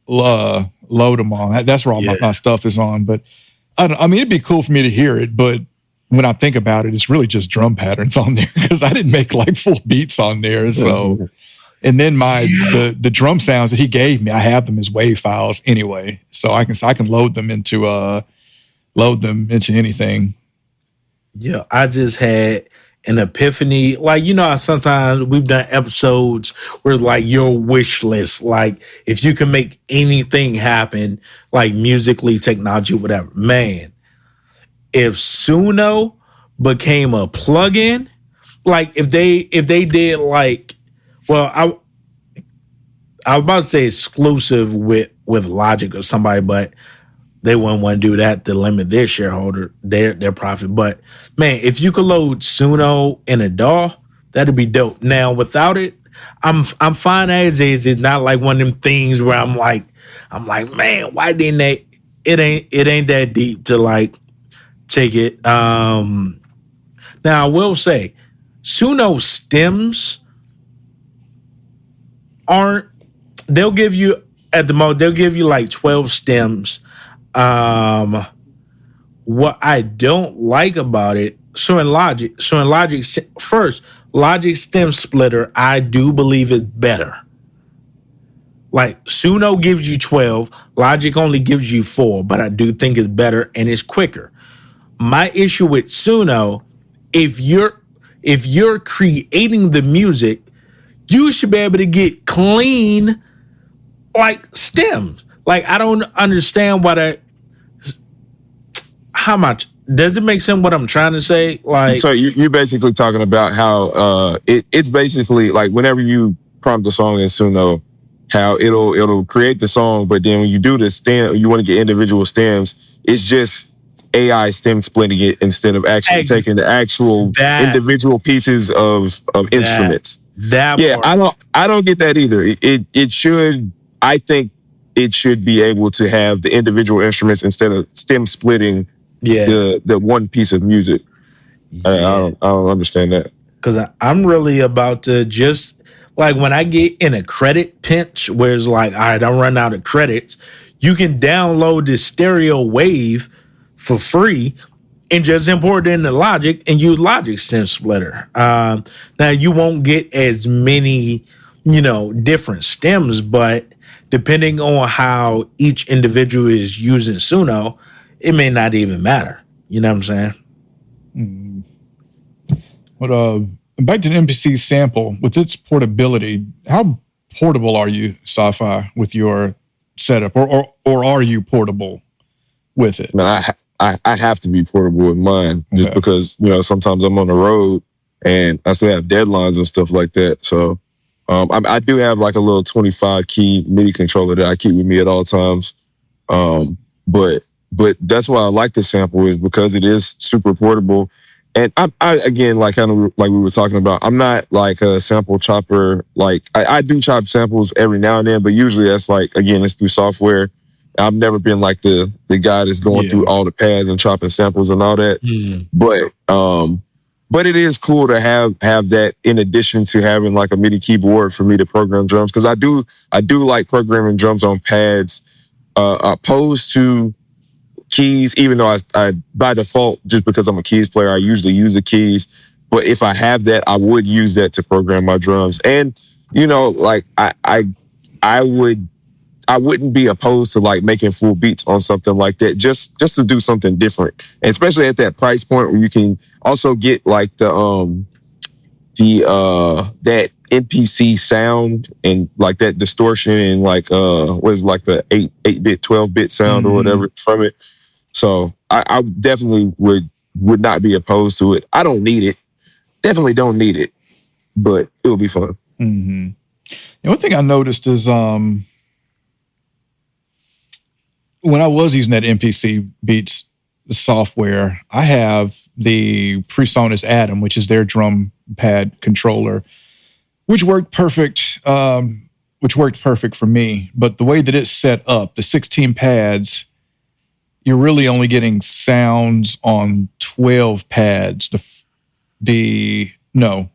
load them on. That's where all my stuff is on. But I mean, it'd be cool for me to hear it, but when I think about it, it's really just drum patterns on there because I didn't make like full beats on there. So, and then the drum sounds that he gave me, I have them as WAV files anyway, so I can load them into anything. Yeah, I just had an epiphany. Like, you know how sometimes we've done episodes where like your wish list, like if you can make anything happen, like musically, technology, whatever. Man, if Suno became a plugin, like if they did like, well, I was about to say exclusive with Logic or somebody, but they wouldn't want to do that to limit their shareholder, their profit. But man, if you could load Suno in a DAW, that'd be dope. Now without it, I'm fine as is. It's not like one of them things where I'm like, man, why didn't they? It ain't that deep to like take it. Now I will say, Suno stems they'll give you at the most, they'll give you like 12 stems. What I don't like about it, so in Logic first, Logic stem splitter, I do believe is better. Like Suno gives you 12, Logic only gives you 4, but I do think it's better and it's quicker. My issue with Suno, if you're creating the music, you should be able to get clean like stems. Like I don't understand how much does it make sense what I'm trying to say? Like, so you're basically talking about how it's basically like whenever you prompt the song in Suno, how it'll create the song, but then when you do the stem, you want to get individual stems. It's just AI stem splitting it instead of actually taking the actual individual pieces of instruments. I don't get that either. It should. I think it should be able to have the individual instruments instead of stem splitting the one piece of music. I don't understand that. Because I'm really about to just, like when I get in a credit pinch where it's like, all right, I'm running out of credits, you can download this stereo wave for free and just import it into Logic and use Logic stem splitter. Now you won't get as many, different stems, but depending on how each individual is using Suno, it may not even matter. You know what I'm saying? But back to the MPC sample, with its portability, how portable are you, Sci-Fi, with your setup, or are you portable with it? Man, I have to be portable with mine just because sometimes I'm on the road and I still have deadlines and stuff like that. So I do have like a little 25 key MIDI controller that I keep with me at all times. But that's why I like the sample is because it is super portable. And I again, like kind of like we were talking about, I'm not like a sample chopper. Like I do chop samples every now and then, but usually that's like, again, it's through software. I've never been like the guy that's going through all the pads and chopping samples and all that. But it is cool to have that in addition to having like a MIDI keyboard for me to program drums. Cause I do like programming drums on pads, opposed to keys, even though I by default, just because I'm a keys player, I usually use the keys. But if I have that, I would use that to program my drums. And, like I wouldn't be opposed to like making full beats on something like that, just to do something different. And especially at that price point where you can also get like that MPC sound and like that distortion and like what is like the 8-bit, 12-bit sound or whatever from it. So I definitely would not be opposed to it. I don't need it. Definitely don't need it, but it will be fun. And one thing I noticed is when I was using that MPC Beats software, I have the PreSonus Atom, which is their drum pad controller, which worked perfect. Which worked perfect for me. But the way that it's set up, the 16 pads, you're really only getting sounds on 12 pads. No,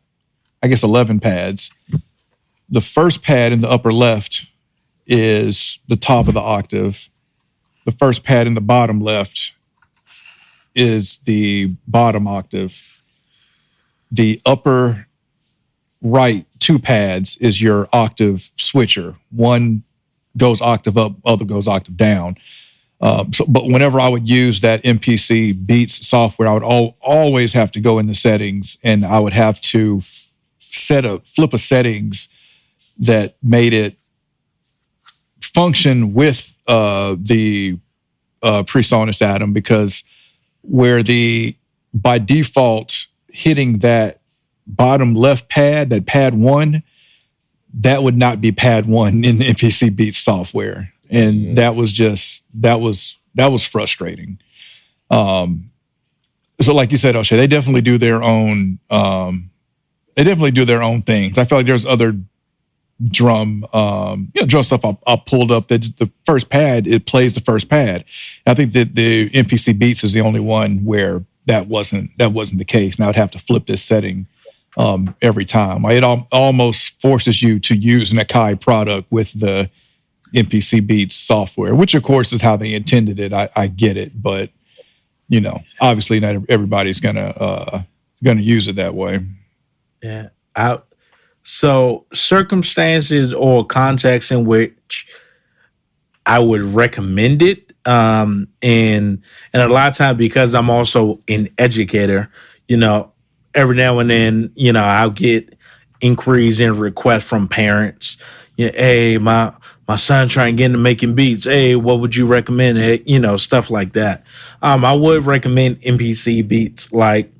I guess 11 pads. The first pad in the upper left is the top of the octave. The first pad in the bottom left is the bottom octave. The upper right 2 pads is your octave switcher. One goes octave up, other goes octave down. But whenever I would use that MPC Beats software, I would always have to go in the settings, and I would have to flip a settings that made it function with the PreSonus Atom, because where by default hitting that bottom left pad, that pad 1, that would not be pad 1 in the MPC Beats software. And that was frustrating. So like you said, O'Shea, they definitely do their own things. I feel like there's other drum stuff I pulled up that the first pad, it plays the first pad. And I think that the MPC Beats is the only one where that wasn't the case. Now I'd have to flip this setting every time. It almost forces you to use an Akai product with the MPC Beats software, which of course is how they intended it. I get it, but obviously not everybody's gonna use it that way. Yeah. So circumstances or context in which I would recommend it, and a lot of times, because I'm also an educator, every now and then, I'll get inquiries and requests from parents. Hey, my son trying to get into making beats. Hey, what would you recommend? Hey, stuff like that. I would recommend MPC Beats, like,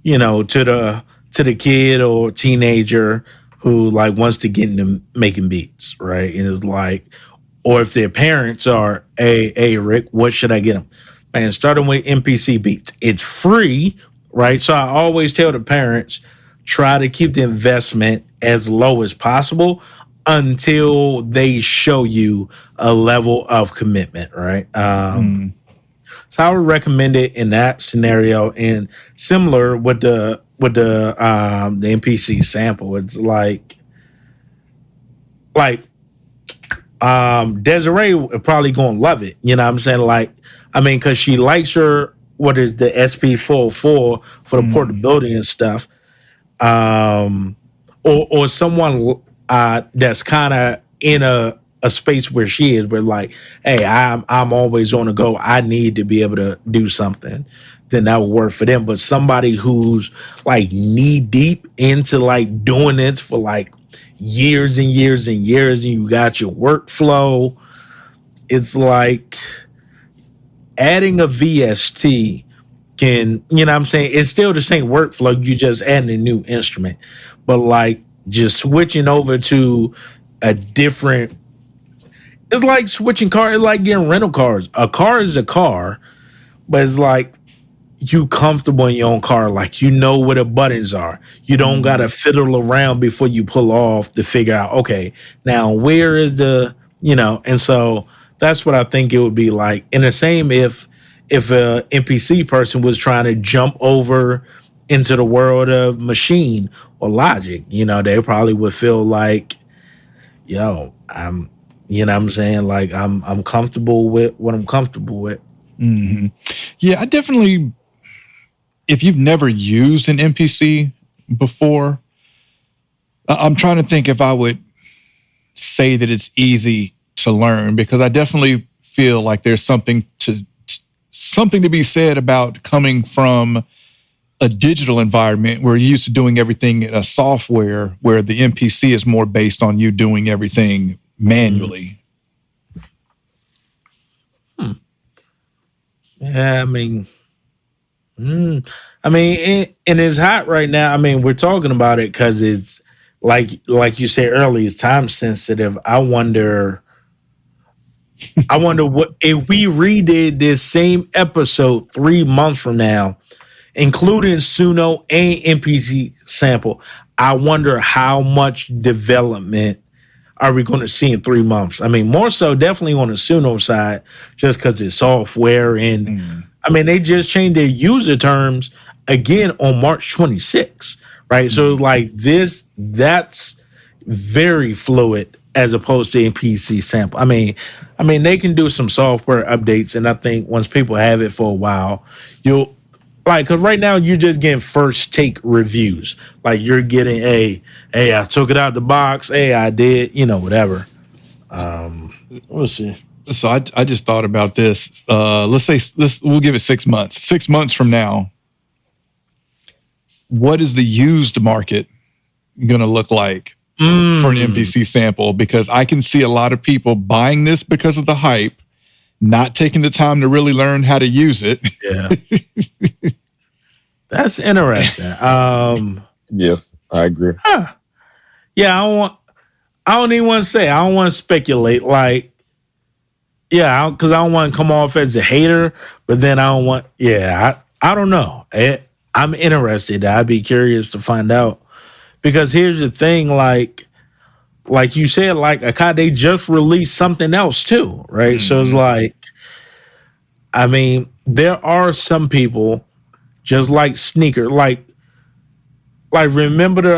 to the kid or teenager who like wants to get into making beats, right? And it's like, or if their parents are, hey, Rick, what should I get them? Man, starting with MPC Beats. It's free, right? So I always tell the parents, try to keep the investment as low as possible until they show you a level of commitment, right? So I would recommend it in that scenario. And similar with the MPC sample, it's like Desiree is probably gonna love it. You know what I'm saying? Like, I mean, because she likes her, what is the SP404 for the portability and stuff. Or someone that's kind of in a space where she is, where like, hey, I'm always on the go. I need to be able to do something. Then that would work for them. But somebody who's like knee deep into like doing this for like years and years and years, and you got your workflow, it's like adding a VST can, you know what I'm saying? It's still the same workflow. You just adding a new instrument. But like just switching over to a different, it's like switching cars, it's like getting rental cars. A car is a car, but it's like you comfortable in your own car, like you know where the buttons are. You don't gotta fiddle around before you pull off to figure out, okay, now where is the, and so that's what I think it would be like. And the same if a MPC person was trying to jump over into the world of Machine or Logic, they probably would feel like, I'm saying? Like I'm comfortable with what I'm comfortable with. Mm-hmm. Yeah, I definitely, if you've never used an MPC before, I'm trying to think if I would say that it's easy to learn, because I definitely feel like there's something to be said about coming from a digital environment where you're used to doing everything in a software, where the MPC is more based on you doing everything manually. Yeah, I mean, and it's hot right now. I mean, we're talking about it because it's like you said earlier, it's time sensitive. I wonder what if we redid this same episode 3 months from now, including Suno and MPC sample. I wonder how much development are we going to see in 3 months? I mean, more so definitely on the Suno side, just because it's software. And I mean, they just changed their user terms again on March 26th, right? So like that's very fluid as opposed to MPC sample. I mean, they can do some software updates, and I think once people have it for a while, you'll like, because right now you're just getting first take reviews. Like you're getting hey, I took it out the box. Hey, I did, whatever. We'll see. So I just thought about this. We'll give it 6 months. 6 months from now, what is the used market going to look like for an MPC sample? Because I can see a lot of people buying this because of the hype, not taking the time to really learn how to use it. Yeah. That's interesting. Yeah, I agree. Yeah, I don't even want to say. I don't want to speculate. Like, yeah, because I don't want to come off as a hater, but then I don't want. Yeah, I don't know. I'm interested. I'd be curious to find out, because here's the thing. Like you said, like Akai, they just released something else too, right? So it's like, I mean, there are some people just like sneaker, like remember the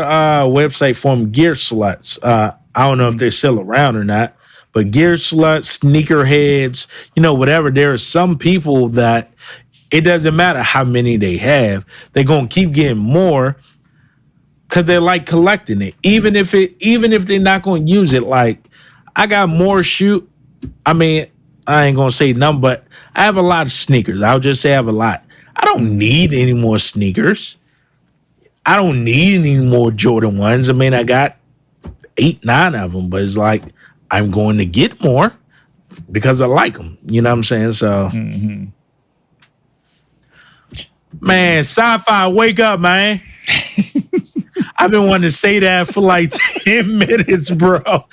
website from Gear Sluts. I don't know if they're still around or not, but Gear Sluts, sneakerheads, whatever. There are some people that it doesn't matter how many they have, they're gonna keep getting more because they like collecting it, even if they're not gonna use it. Like, I got more shoe. I mean, I ain't gonna say none, but I have a lot of sneakers. I'll just say I have a lot. I don't need any more sneakers. I don't need any more Jordan 1s. I mean, I got 8, 9 of them, but it's like, I'm going to get more because I like them. You know what I'm saying? So, man, sci-fi, wake up, man. I've been wanting to say that for like 10 minutes, bro.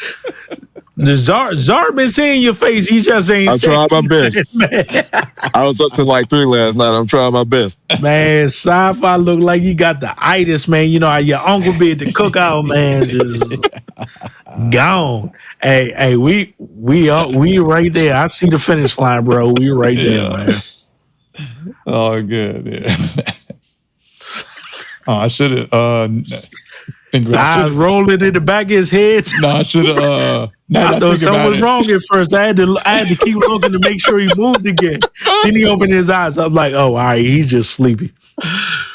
The Zar been seeing your face. He just ain't. I tried my best. Man. I was up to like 3 last night. I'm trying my best. Man, sci-fi look like you got the itis, man. You know how your uncle be at the cookout, man, just gone. Hey, we right there. I see the finish line, bro. We right there, man. Oh, good. Yeah. Oh, I should have. I was rolling in the back of his head. No, I should have. I thought something was wrong at first. I had to keep looking to make sure he moved again. Then he opened his eyes. I was like, "Oh, all right, he's just sleepy."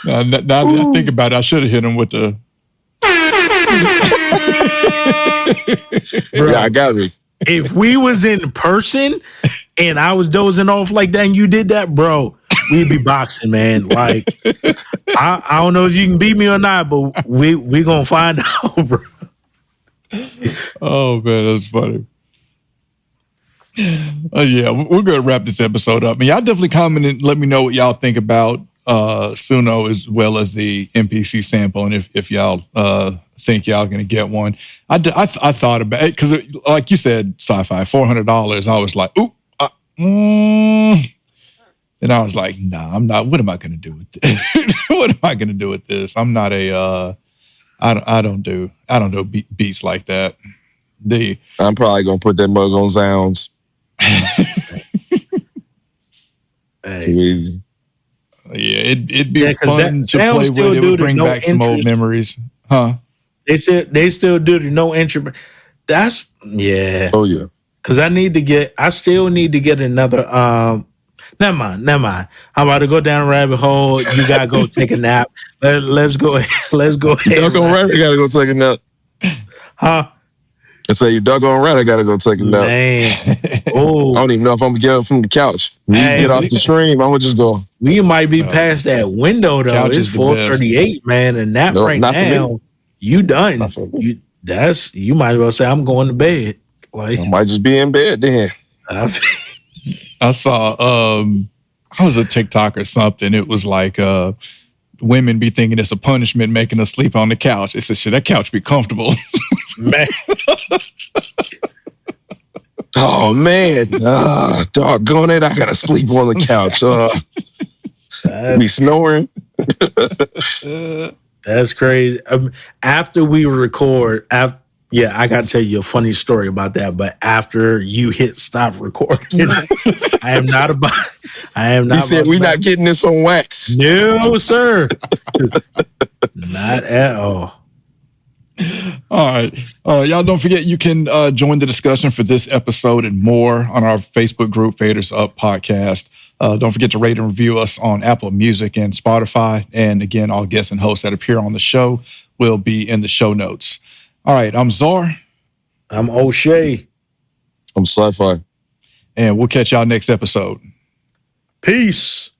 Now that I think about it, I should have hit him with the. Bro, yeah, I got me. If we was in person and I was dozing off like that and you did that, bro, we'd be boxing, man. Like, I don't know if you can beat me or not, but we gonna find out, bro. Oh man, that's funny. Yeah, we're gonna wrap this episode up. Y'all definitely comment and let me know what y'all think about Suno as well as the MPC sample, and if y'all think y'all gonna get one. I thought about it because, like you said, sci-fi $400. I was like, ooh. And I was like, nah, I'm not. What am I gonna do with this? What am I gonna do with this? I'm not a. I don't do beats like that. I'm probably gonna put that mug on Zounds. Too easy. Yeah, it'd be fun to play with. It would bring back some old memories, huh? They said they still do the no entry. That's yeah. Oh yeah. Because I still need to get another. Never mind. I'm about to go down a rabbit hole. You gotta go take a nap. Let's go. Let's go ahead. Duck on rat, I gotta go take a nap. Huh? I say you duck on rat, I gotta go take a nap. Man. Oh. I don't even know if I'm gonna get up from the couch. When you get off the stream, I'm gonna just go. We might be past that window though. It's 4:38, man. And nap right now. You done. You might as well say I'm going to bed. Like, I might just be in bed then. I saw I was a TikTok or something. It was like women be thinking it's a punishment making us sleep on the couch. It said, shit, that couch be comfortable. Man. Oh man. Doggone it. I gotta sleep on the couch. Be snoring. That's crazy. After we record, Yeah, I gotta tell you a funny story about that. But after you hit stop recording, I am not about. He said, "We not getting this on wax." No, sir. Not at all. All right. Y'all don't forget you can join the discussion for this episode and more on our Facebook group, Faders Up Podcast. Don't forget to rate and review us on Apple Music and Spotify. And again, all guests and hosts that appear on the show will be in the show notes. All right. I'm Zar. I'm O'Shea. I'm Sci-Fi. And we'll catch y'all next episode. Peace.